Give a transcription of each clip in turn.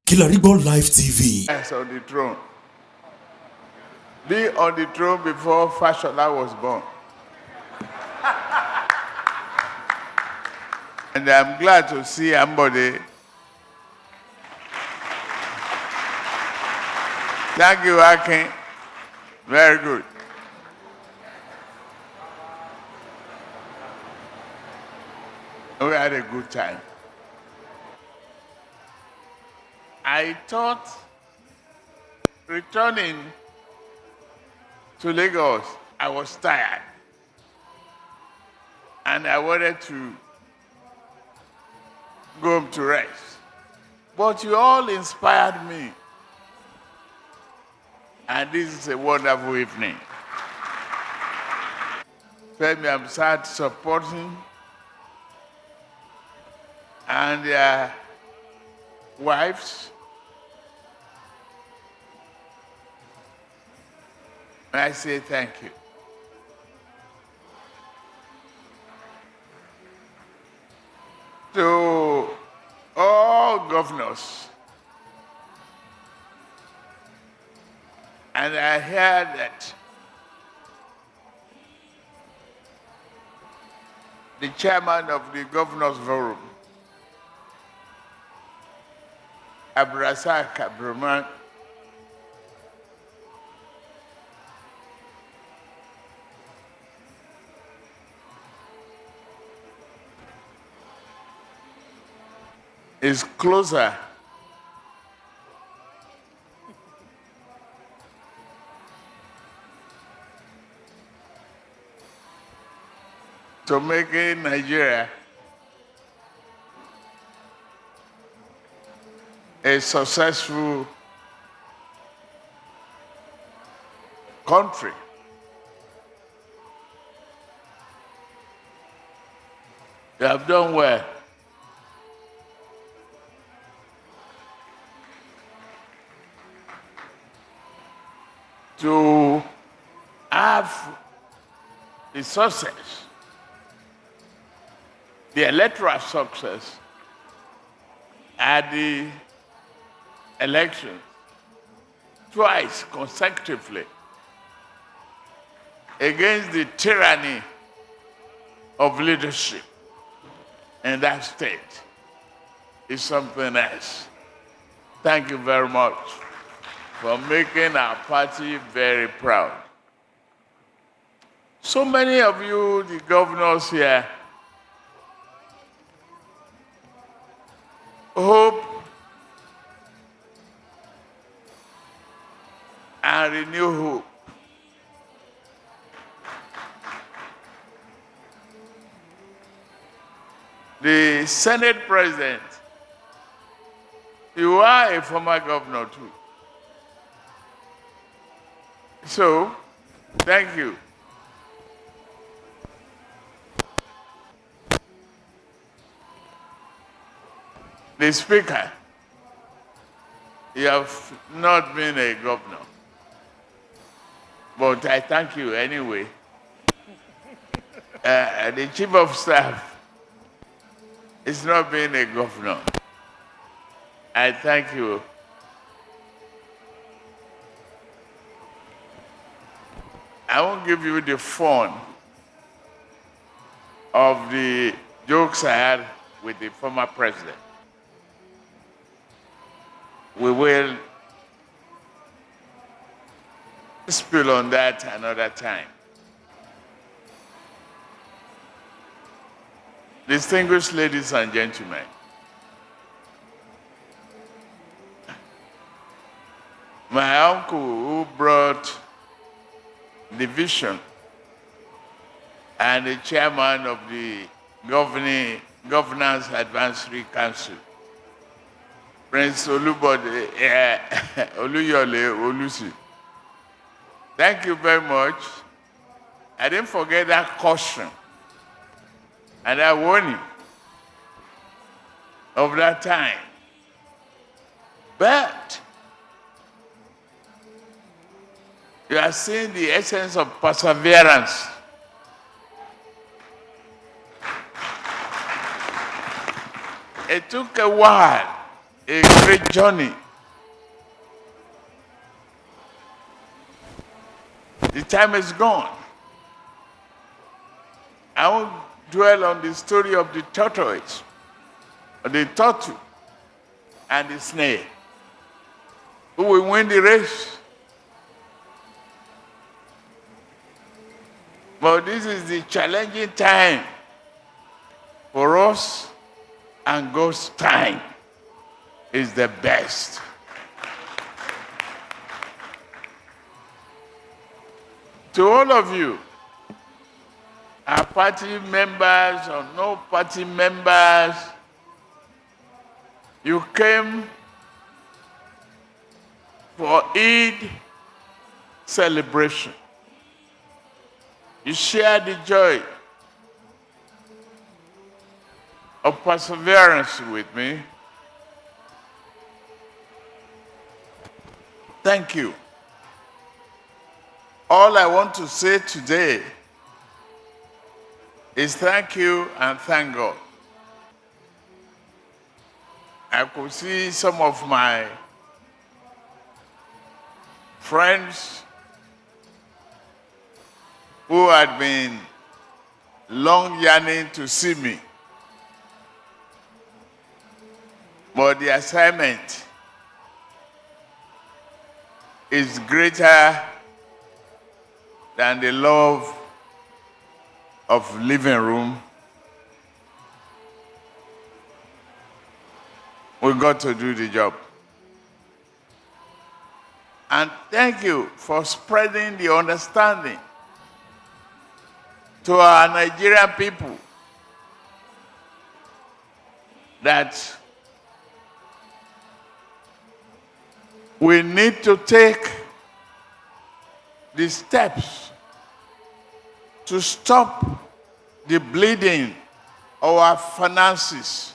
Kilarigbo Live TV. As on the throne. Be on the throne before Fashola was born. And I'm glad to see Ambode. Thank you, Akin. Very good. We had a good time. I thought returning to Lagos, I was tired. And I wanted to go home to rest. But you all inspired me. And this is a wonderful evening. Femi, I'm sad supporting and their wives. And I say thank you. To all governors, and I heard that the chairman of the Governors Forum, Abdulrasaq Abdulrahman, is closer to making Nigeria a successful country. You have done well. To have the success, the electoral success at the elections twice consecutively against the tyranny of leadership in that state is something else. Thank you very much for making our party very proud. So many of you, the governors here, hope and renew hope. The Senate President, you are a former governor too. So, thank you. The Speaker, you have not been a governor, but I thank you anyway. The Chief of Staff is not being a governor. I thank you. I won't give you the fun of the jokes I had with the former president. We will spill on that another time. Distinguished ladies and gentlemen, my uncle who brought the vision and the chairman of the Governance Advisory Council, Prince Oluyole Olusi. Thank you very much. I didn't forget that caution and that warning of that time. But you are seeing the essence of perseverance. It took a while a great journey. The time is gone. I won't dwell on the story of the tortoise, or the turtle, and the snail. Who will win the race? But this is the challenging time for us, and God's time is the best. To all of you, our party members or no party members, you came for Eid celebration. You share the joy of perseverance with me. Thank you. All I want to say today is thank you and thank God. I could see some of my friends who had been long yearning to see me. But the assignment is greater than the love of living room. We got to do the job. And thank you for spreading the understanding to our Nigerian people that we need to take the steps to stop the bleeding of our finances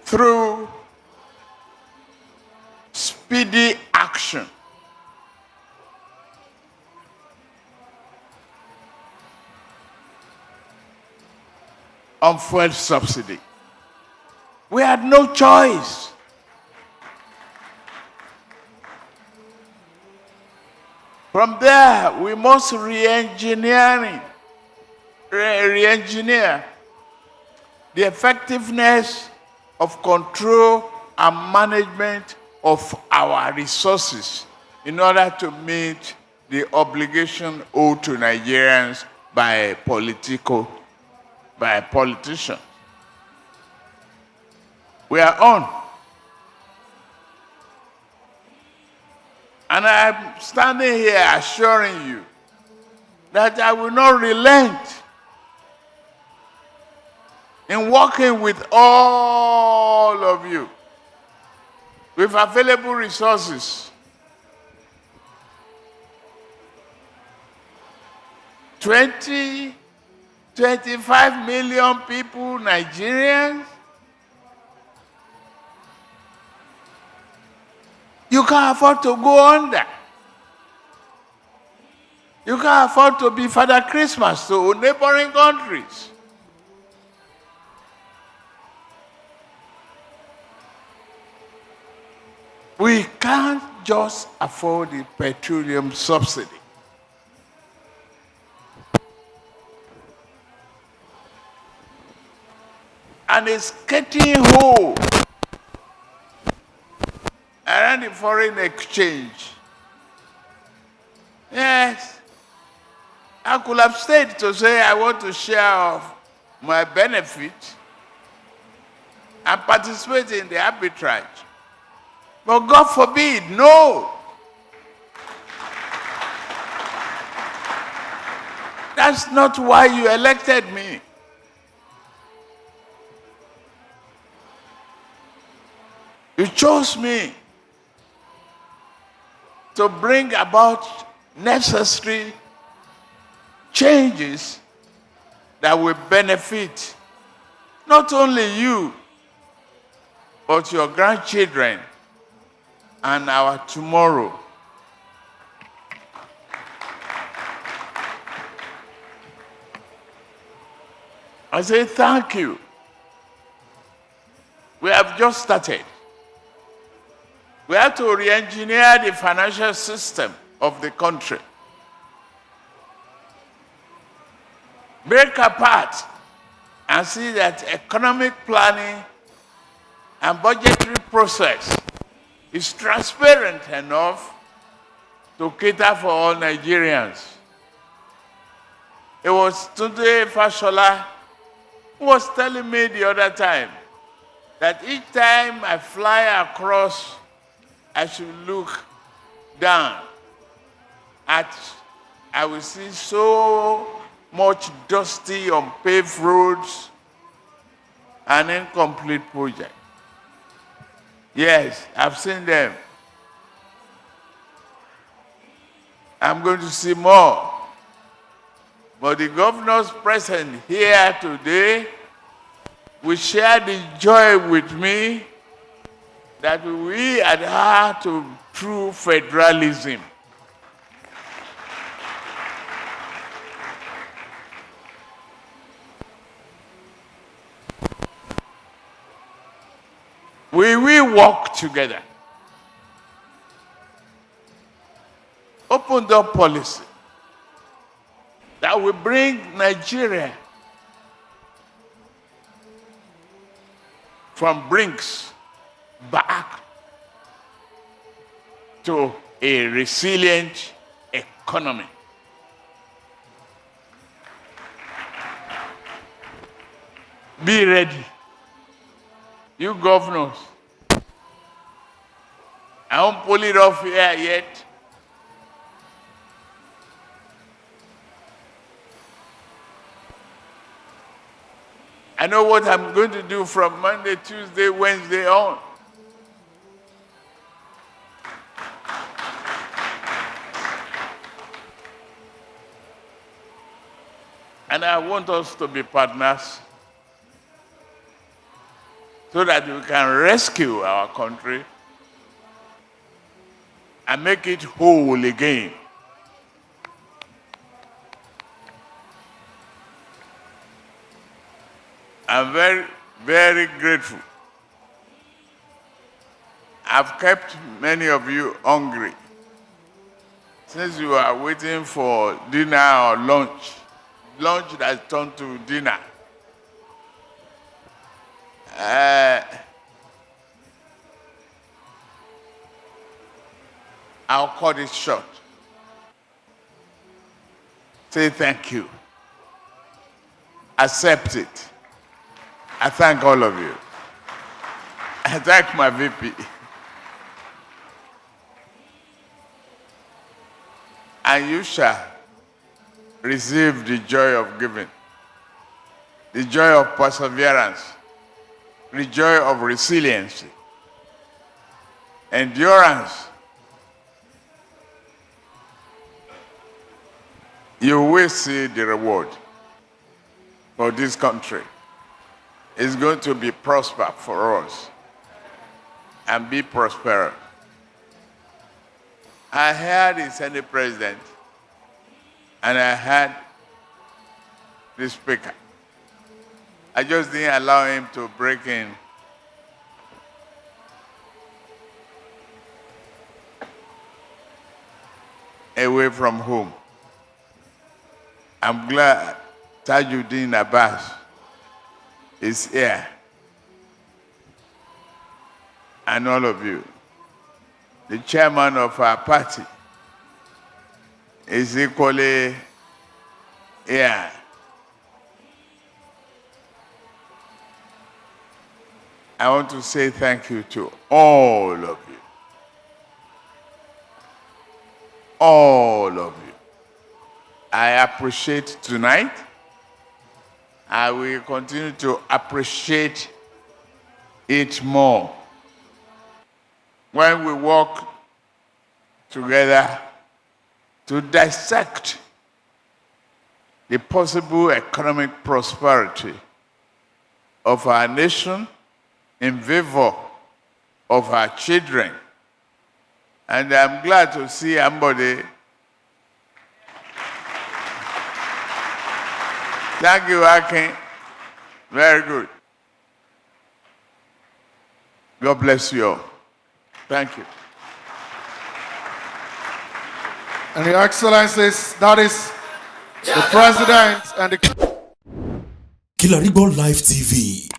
through speedy action. On fuel subsidy. We had no choice. From there, we must re-engineer the effectiveness of control and management of our resources in order to meet the obligation owed to Nigerians by politicians. We are on. And I'm standing here assuring you that I will not relent in working with all of you with available resources. 25 million people, Nigerians. You can't afford to go under. You can't afford to be Father Christmas to neighboring countries. We can't just afford the petroleum subsidy. And it's getting whole around the foreign exchange. Yes. I could have stayed to say I want to share of my benefit and participate in the arbitrage. But God forbid, no. That's not why you elected me. You chose me to bring about necessary changes that will benefit not only you, but your grandchildren and our tomorrow. I say thank you. We have just started. We have to re-engineer the financial system of the country. Break apart and see that economic planning and budgetary process is transparent enough to cater for all Nigerians. It was today Fashola who was telling me the other time that each time I fly across, I should look down I will see so much dusty, unpaved roads, and incomplete project. Yes, I've seen them. I'm going to see more. But the governors present here today will share the joy with me that we adhere to true federalism. We will work together. Open door policy that will bring Nigeria from brinks back to a resilient economy. Be ready. You governors, I won't pull it off here yet. I know what I'm going to do from Monday, Tuesday, Wednesday on. And I want us to be partners so that we can rescue our country and make it whole again. I'm very, very grateful. I've kept many of you hungry since you are waiting for dinner or lunch. Lunch that's turned to dinner. I'll cut it short. Say thank you. Accept it. I thank all of you. I thank my VP. And you shall receive the joy of giving, the joy of perseverance, the joy of resilience, endurance. You will see the reward for this country. It's going to be prosper for us and be prosperous. I heard the Senate President and I heard the Speaker. I just didn't allow him to break in. Away from home. I'm glad Tajuddin Abbas is here. And all of you. The chairman of our party is equally here. I want to say thank you to all of you. All of you. I appreciate tonight. I will continue to appreciate it more when we work together to dissect the possible economic prosperity of our nation in favor of our children. And I'm glad to see Ambode. Thank you, Akin. Very good. God bless you all. Thank you. And Your Excellencies, that is the President and the Kilarigbo Live TV.